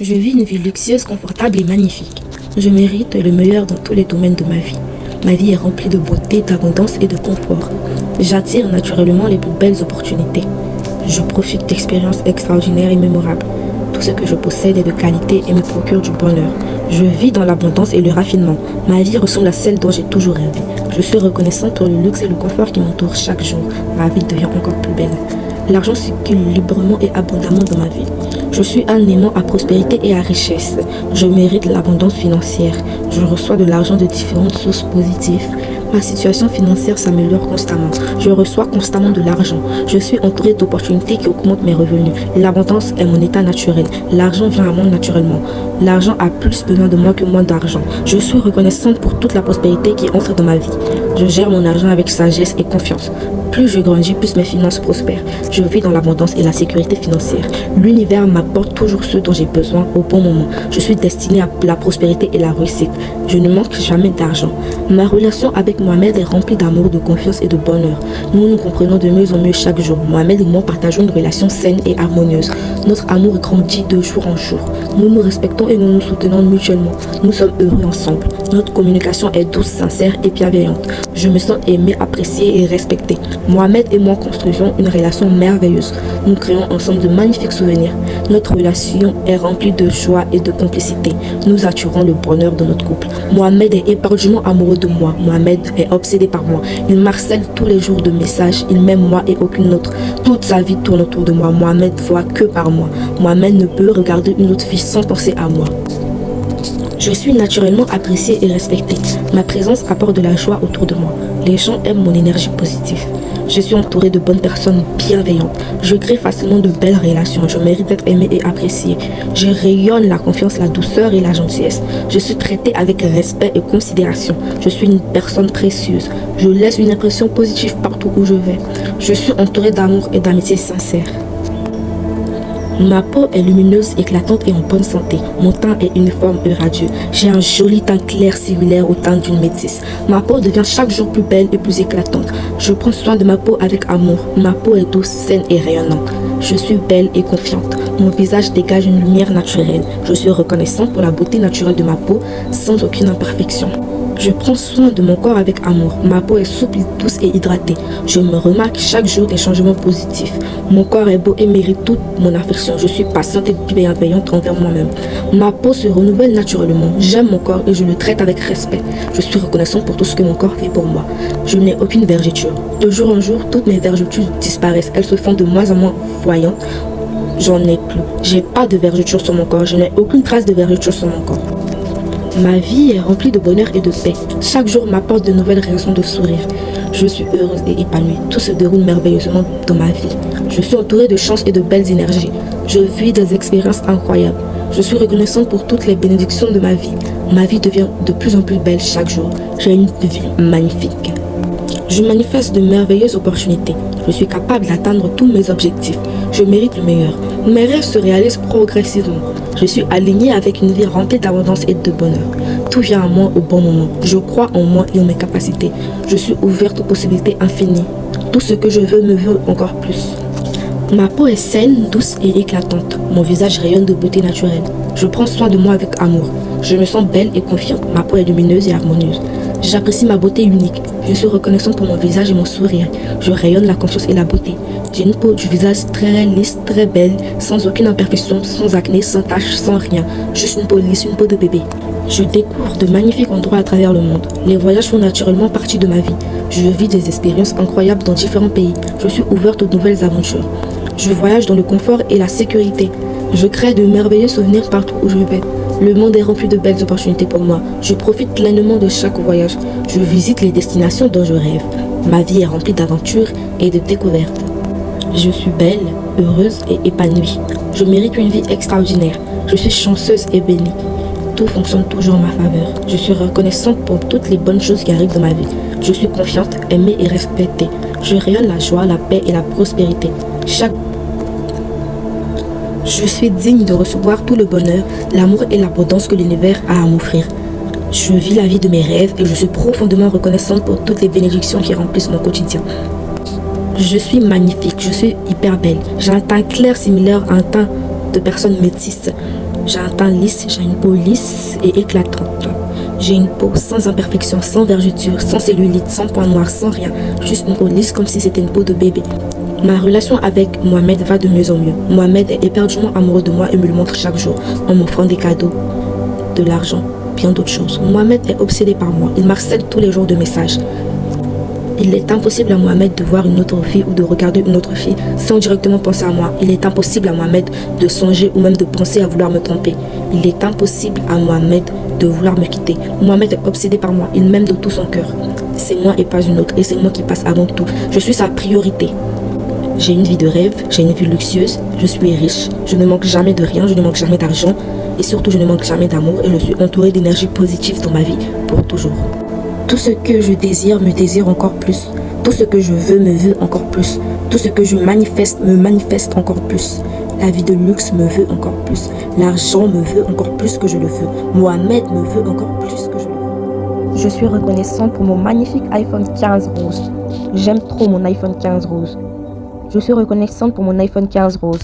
Je vis une vie luxueuse, confortable et magnifique. Je mérite le meilleur dans tous les domaines de ma vie. Ma vie est remplie de beauté, d'abondance et de confort. J'attire naturellement les plus belles opportunités. Je profite d'expériences extraordinaires et mémorables. Tout ce que je possède est de qualité et me procure du bonheur. Je vis dans l'abondance et le raffinement. Ma vie ressemble à celle dont j'ai toujours rêvé. Je suis reconnaissante pour le luxe et le confort qui m'entourent chaque jour. Ma vie devient encore plus belle. L'argent circule librement et abondamment dans ma vie. Je suis un aimant à prospérité et à richesse. Je mérite l'abondance financière. Je reçois de l'argent de différentes sources positives. Ma situation financière s'améliore constamment. Je reçois constamment de l'argent. Je suis entouré d'opportunités qui augmentent mes revenus. L'abondance est mon état naturel. L'argent vient à moi naturellement. L'argent a plus besoin de moi que moi d'argent. Je suis reconnaissante pour toute la prospérité qui entre dans ma vie. Je gère mon argent avec sagesse et confiance. Plus je grandis, plus mes finances prospèrent. Je vis dans l'abondance et la sécurité financière. L'univers m'apporte toujours ce dont j'ai besoin au bon moment. Je suis destinée à la prospérité et la réussite. Je ne manque jamais d'argent. Ma relation avec Mohamed est remplie d'amour, de confiance et de bonheur. Nous nous comprenons de mieux en mieux chaque jour. Mohamed et moi partageons une relation saine et harmonieuse. Notre amour grandit de jour en jour. Nous nous respectons et nous nous soutenons mutuellement. Nous sommes heureux ensemble. Notre communication est douce, sincère et bienveillante. Je me sens aimée, appréciée et respectée. Mohamed et moi construisons une relation merveilleuse. Nous créons ensemble de magnifiques souvenirs. Notre relation est remplie de joie et de complicité. Nous attirons le bonheur de notre couple. Mohamed est éperdument amoureux de moi. Mohamed est obsédé par moi. Il m'harcèle tous les jours de messages. Il m'aime moi et aucune autre. Toute sa vie tourne autour de moi. Mohamed voit que par moi. Mohamed ne peut regarder une autre fille sans penser à moi. Je suis naturellement appréciée et respectée. Ma présence apporte de la joie autour de moi. Les gens aiment mon énergie positive. Je suis entourée de bonnes personnes bienveillantes. Je crée facilement de belles relations. Je mérite d'être aimée et appréciée. Je rayonne la confiance, la douceur et la gentillesse. Je suis traitée avec respect et considération. Je suis une personne précieuse. Je laisse une impression positive partout où je vais. Je suis entourée d'amour et d'amitié sincère. Ma peau est lumineuse, éclatante et en bonne santé. Mon teint est uniforme et radieux. J'ai un joli teint clair similaire au teint d'une métisse. Ma peau devient chaque jour plus belle et plus éclatante. Je prends soin de ma peau avec amour. Ma peau est douce, saine et rayonnante. Je suis belle et confiante. Mon visage dégage une lumière naturelle. Je suis reconnaissante pour la beauté naturelle de ma peau sans aucune imperfection. Je prends soin de mon corps avec amour. Ma peau est souple, douce et hydratée. Je me remarque chaque jour des changements positifs. Mon corps est beau et mérite toute mon affection. Je suis patiente et bienveillante envers moi-même. Ma peau se renouvelle naturellement. J'aime mon corps et je le traite avec respect. Je suis reconnaissante pour tout ce que mon corps fait pour moi. Je n'ai aucune vergeture. De jour en jour, toutes mes vergetures disparaissent. Elles se font de moins en moins voyantes. J'en ai plus. J'ai pas de vergeture sur mon corps. Je n'ai aucune trace de vergeture sur mon corps. Ma vie est remplie de bonheur et de paix. Chaque jour m'apporte de nouvelles raisons de sourire. Je suis heureuse et épanouie. Tout se déroule merveilleusement dans ma vie. Je suis entourée de chance et de belles énergies. Je vis des expériences incroyables. Je suis reconnaissante pour toutes les bénédictions de ma vie. Ma vie devient de plus en plus belle chaque jour. J'ai une vie magnifique. Je manifeste de merveilleuses opportunités. Je suis capable d'atteindre tous mes objectifs. Je mérite le meilleur. Mes rêves se réalisent progressivement. Je suis alignée avec une vie remplie d'abondance et de bonheur. Tout vient à moi au bon moment. Je crois en moi et en mes capacités. Je suis ouverte aux possibilités infinies. Tout ce que je veux me veut encore plus. Ma peau est saine, douce et éclatante. Mon visage rayonne de beauté naturelle. Je prends soin de moi avec amour. Je me sens belle et confiante. Ma peau est lumineuse et harmonieuse. J'apprécie ma beauté unique. Je suis reconnaissante pour mon visage et mon sourire. Je rayonne la confiance et la beauté. J'ai une peau du visage très lisse, très belle, sans aucune imperfection, sans acné, sans taches, sans rien. Juste une peau lisse, une peau de bébé. Je découvre de magnifiques endroits à travers le monde. Les voyages font naturellement partie de ma vie. Je vis des expériences incroyables dans différents pays. Je suis ouverte aux nouvelles aventures. Je voyage dans le confort et la sécurité. Je crée de merveilleux souvenirs partout où je vais. Le monde est rempli de belles opportunités pour moi. Je profite pleinement de chaque voyage. Je visite les destinations dont je rêve. Ma vie est remplie d'aventures et de découvertes. Je suis belle, heureuse et épanouie. Je mérite une vie extraordinaire. Je suis chanceuse et bénie. Tout fonctionne toujours en ma faveur. Je suis reconnaissante pour toutes les bonnes choses qui arrivent dans ma vie. Je suis confiante, aimée et respectée. Je rayonne la joie, la paix et la prospérité. Je suis digne de recevoir tout le bonheur, l'amour et l'abondance que l'univers a à m'offrir. Je vis la vie de mes rêves et je suis profondément reconnaissante pour toutes les bénédictions qui remplissent mon quotidien. Je suis magnifique, je suis hyper belle. J'ai un teint clair similaire à un teint de personne métisse. J'ai un teint lisse, j'ai une peau lisse et éclatante. J'ai une peau sans imperfection, sans vergeture, sans cellulite, sans points noirs, sans rien. Juste une peau lisse comme si c'était une peau de bébé. Ma relation avec Mohamed va de mieux en mieux. Mohamed est éperdument amoureux de moi et me le montre chaque jour en m'offrant des cadeaux, de l'argent, bien d'autres choses. Mohamed est obsédé par moi. Il m'harcèle tous les jours de messages. Il est impossible à Mohamed de voir une autre fille ou de regarder une autre fille sans directement penser à moi. Il est impossible à Mohamed de songer ou même de penser à vouloir me tromper. Il est impossible à Mohamed de vouloir me quitter. Mohamed est obsédé par moi. Il m'aime de tout son cœur. C'est moi et pas une autre. Et c'est moi qui passe avant tout. Je suis sa priorité. J'ai une vie de rêve, j'ai une vie luxueuse, je suis riche, je ne manque jamais de rien, je ne manque jamais d'argent et surtout je ne manque jamais d'amour et je suis entouré d'énergie positive dans ma vie pour toujours. Tout ce que je désire me désire encore plus. Tout ce que je veux me veut encore plus. Tout ce que je manifeste me manifeste encore plus. La vie de luxe me veut encore plus. L'argent me veut encore plus que je le veux. Mohamed me veut encore plus que je le veux. Je suis reconnaissante pour mon magnifique iPhone 15 rose. J'aime trop mon iPhone 15 rose. Je suis reconnaissante pour mon iPhone 15 rose.